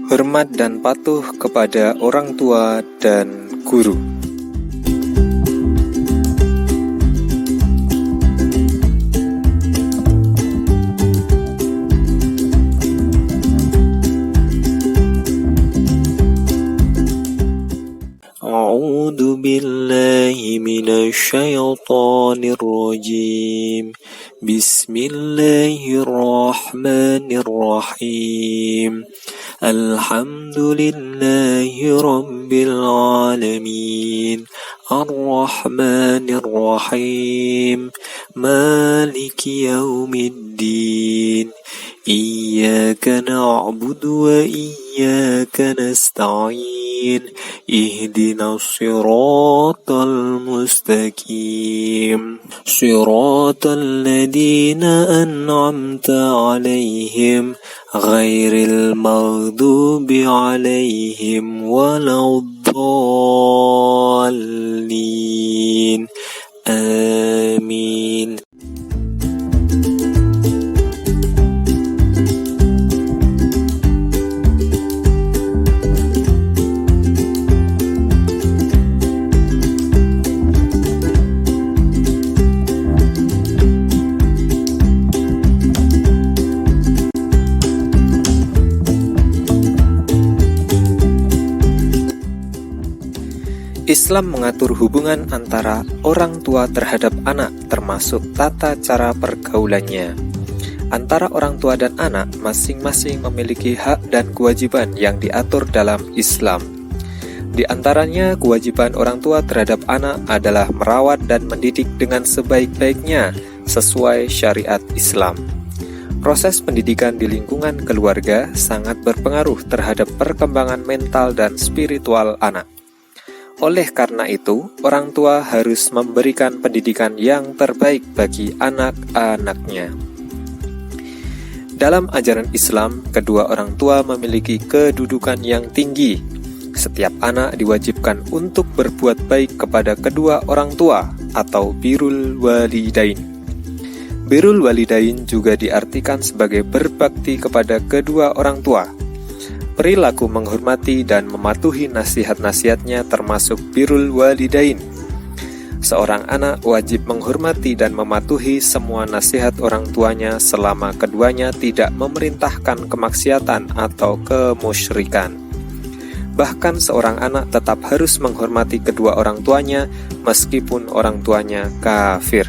Hormat dan patuh kepada orang tua dan guru. A'udzu billahi minasy syaithanir rajim. Bismillahirrahmanirrahim. Alhamdulillahi rabbil alamin. Ar-Rahmanir-Rahim. Maliki yaumiddin. Iyyaka na'budu wa iyyaka nasta'in. Ihdinas siratal mustaqim. Siratal ladzina an'amta 'alaihim ghairil maghdubi 'alaihim waladdallin. Amin. Islam mengatur hubungan antara orang tua terhadap anak, termasuk tata cara pergaulannya. Antara orang tua dan anak, masing-masing memiliki hak dan kewajiban yang diatur dalam Islam. Di antaranya, kewajiban orang tua terhadap anak adalah merawat dan mendidik dengan sebaik-baiknya sesuai syariat Islam. Proses pendidikan di lingkungan keluarga sangat berpengaruh terhadap perkembangan mental dan spiritual anak. Oleh karena itu, orang tua harus memberikan pendidikan yang terbaik bagi anak-anaknya. Dalam ajaran Islam, kedua orang tua memiliki kedudukan yang tinggi. Setiap anak diwajibkan untuk berbuat baik kepada kedua orang tua atau birrul walidain. Birrul walidain juga diartikan sebagai berbakti kepada kedua orang tua. Perilaku menghormati dan mematuhi nasihat-nasihatnya termasuk birrul walidain. Seorang anak wajib menghormati dan mematuhi semua nasihat orang tuanya selama keduanya tidak memerintahkan kemaksiatan atau kemusyrikan. Bahkan seorang anak tetap harus menghormati kedua orang tuanya meskipun orang tuanya kafir.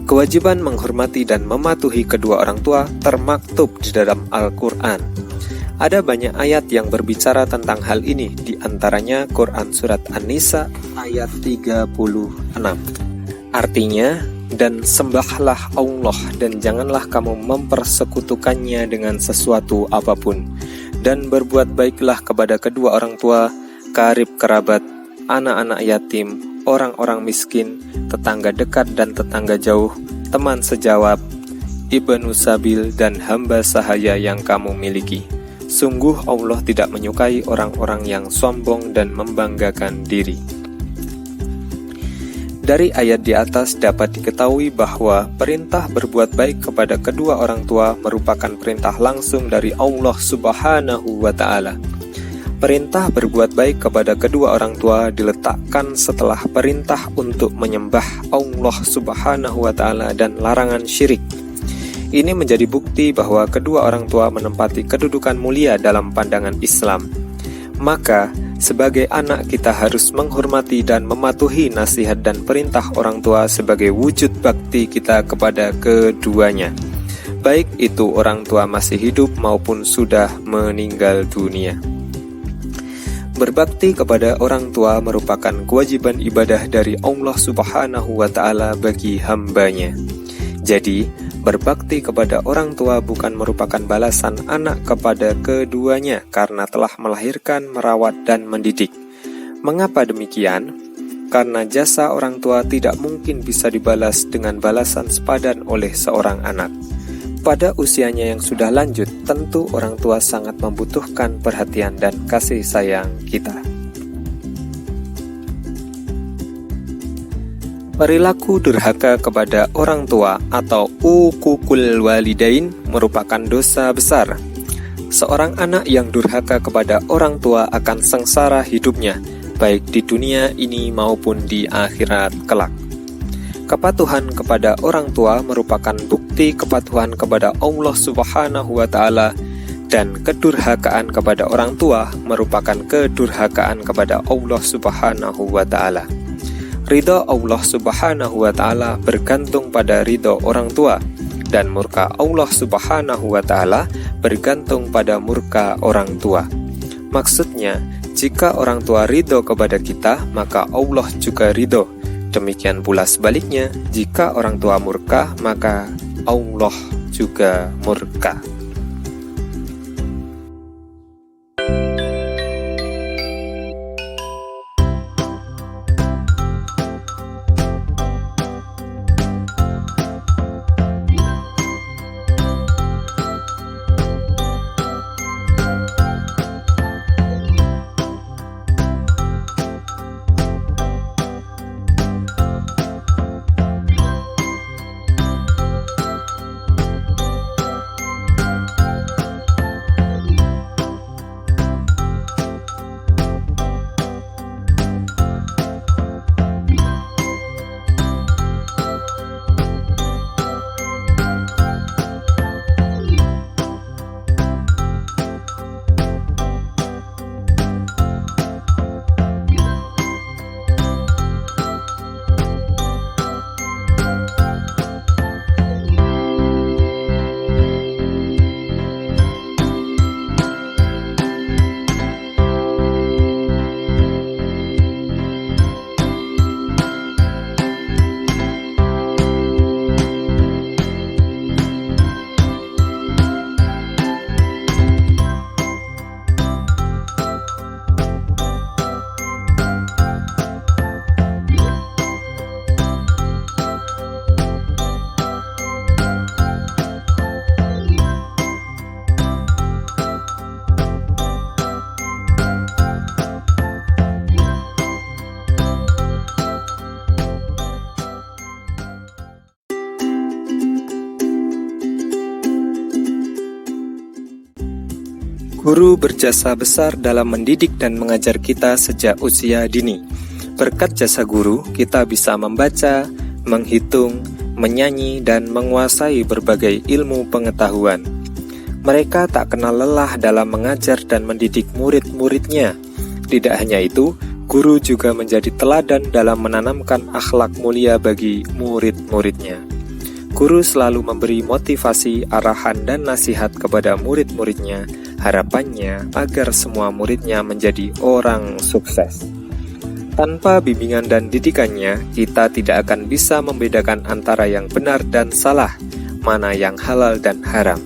Kewajiban menghormati dan mematuhi kedua orang tua termaktub di dalam Al-Quran. Ada banyak ayat yang berbicara tentang hal ini, di antaranya Quran Surat An-Nisa ayat 36. Artinya, dan sembahlah Allah dan janganlah kamu mempersekutukannya dengan sesuatu apapun. Dan berbuat baiklah kepada kedua orang tua, karib kerabat, anak-anak yatim, orang-orang miskin, tetangga dekat dan tetangga jauh, teman sejawat, ibnu sabil dan hamba sahaya yang kamu miliki. Sungguh Allah tidak menyukai orang-orang yang sombong dan membanggakan diri. Dari ayat di atas dapat diketahui bahwa perintah berbuat baik kepada kedua orang tua merupakan perintah langsung dari Allah Subhanahu wa Ta'ala. Perintah berbuat baik kepada kedua orang tua diletakkan setelah perintah untuk menyembah Allah Subhanahu wa Ta'ala dan larangan syirik. Ini menjadi bukti bahwa kedua orang tua menempati kedudukan mulia dalam pandangan Islam. Maka, sebagai anak kita harus menghormati dan mematuhi nasihat dan perintah orang tua sebagai wujud bakti kita kepada keduanya. Baik itu orang tua masih hidup maupun sudah meninggal dunia. Berbakti kepada orang tua merupakan kewajiban ibadah dari Allah Subhanahu wa Ta'ala bagi hambanya. Jadi, berbakti kepada orang tua bukan merupakan balasan anak kepada keduanya karena telah melahirkan, merawat, dan mendidik. Mengapa demikian? Karena jasa orang tua tidak mungkin bisa dibalas dengan balasan sepadan oleh seorang anak. Pada usianya yang sudah lanjut, tentu orang tua sangat membutuhkan perhatian dan kasih sayang kita. Perilaku durhaka kepada orang tua atau uququl walidain merupakan dosa besar. Seorang anak yang durhaka kepada orang tua akan sengsara hidupnya, baik di dunia ini maupun di akhirat kelak. Kepatuhan kepada orang tua merupakan bukti kepatuhan kepada Allah Subhanahu wa Ta'ala, dan kedurhakaan kepada orang tua merupakan kedurhakaan kepada Allah Subhanahu wa Ta'ala. Ridho Allah Subhanahu wa Ta'ala bergantung pada ridho orang tua, dan murka Allah Subhanahu wa Ta'ala bergantung pada murka orang tua. Maksudnya, jika orang tua ridho kepada kita, maka Allah juga ridho. Demikian pula sebaliknya, jika orang tua murka, maka Allah juga murka. Guru berjasa besar dalam mendidik dan mengajar kita sejak usia dini. Berkat jasa guru, kita bisa membaca, menghitung, menyanyi, dan menguasai berbagai ilmu pengetahuan. Mereka tak kenal lelah dalam mengajar dan mendidik murid-muridnya. Tidak hanya itu, guru juga menjadi teladan dalam menanamkan akhlak mulia bagi murid-muridnya. Guru selalu memberi motivasi, arahan, dan nasihat kepada murid-muridnya. Harapannya agar semua muridnya menjadi orang sukses. Tanpa bimbingan dan didikannya, kita tidak akan bisa membedakan antara yang benar dan salah, mana yang halal dan haram.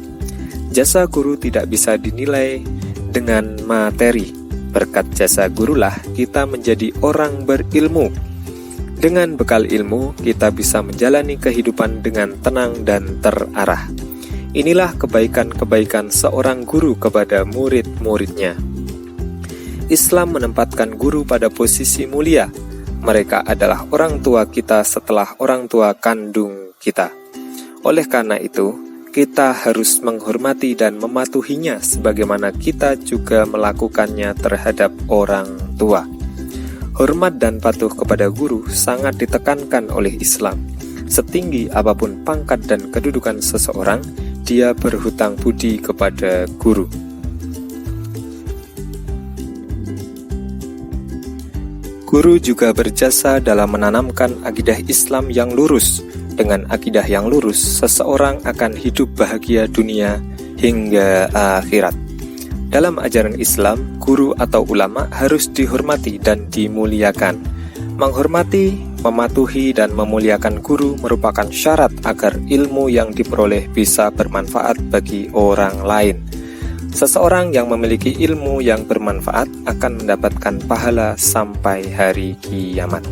Jasa guru tidak bisa dinilai dengan materi. Berkat jasa gurulah kita menjadi orang berilmu. Dengan bekal ilmu, kita bisa menjalani kehidupan dengan tenang dan terarah. Inilah kebaikan-kebaikan seorang guru kepada murid-muridnya. Islam menempatkan guru pada posisi mulia. Mereka adalah orang tua kita setelah orang tua kandung kita. Oleh karena itu, kita harus menghormati dan mematuhinya sebagaimana kita juga melakukannya terhadap orang tua. Hormat dan patuh kepada guru sangat ditekankan oleh Islam. Setinggi apapun pangkat dan kedudukan seseorang, dia berhutang budi kepada guru. Guru juga berjasa dalam menanamkan akidah Islam yang lurus. Dengan akidah yang lurus, seseorang akan hidup bahagia dunia hingga akhirat. Dalam ajaran Islam, guru atau ulama harus dihormati dan dimuliakan. Menghormati, mematuhi, dan memuliakan guru merupakan syarat agar ilmu yang diperoleh bisa bermanfaat bagi orang lain. Seseorang yang memiliki ilmu yang bermanfaat akan mendapatkan pahala sampai hari kiamat.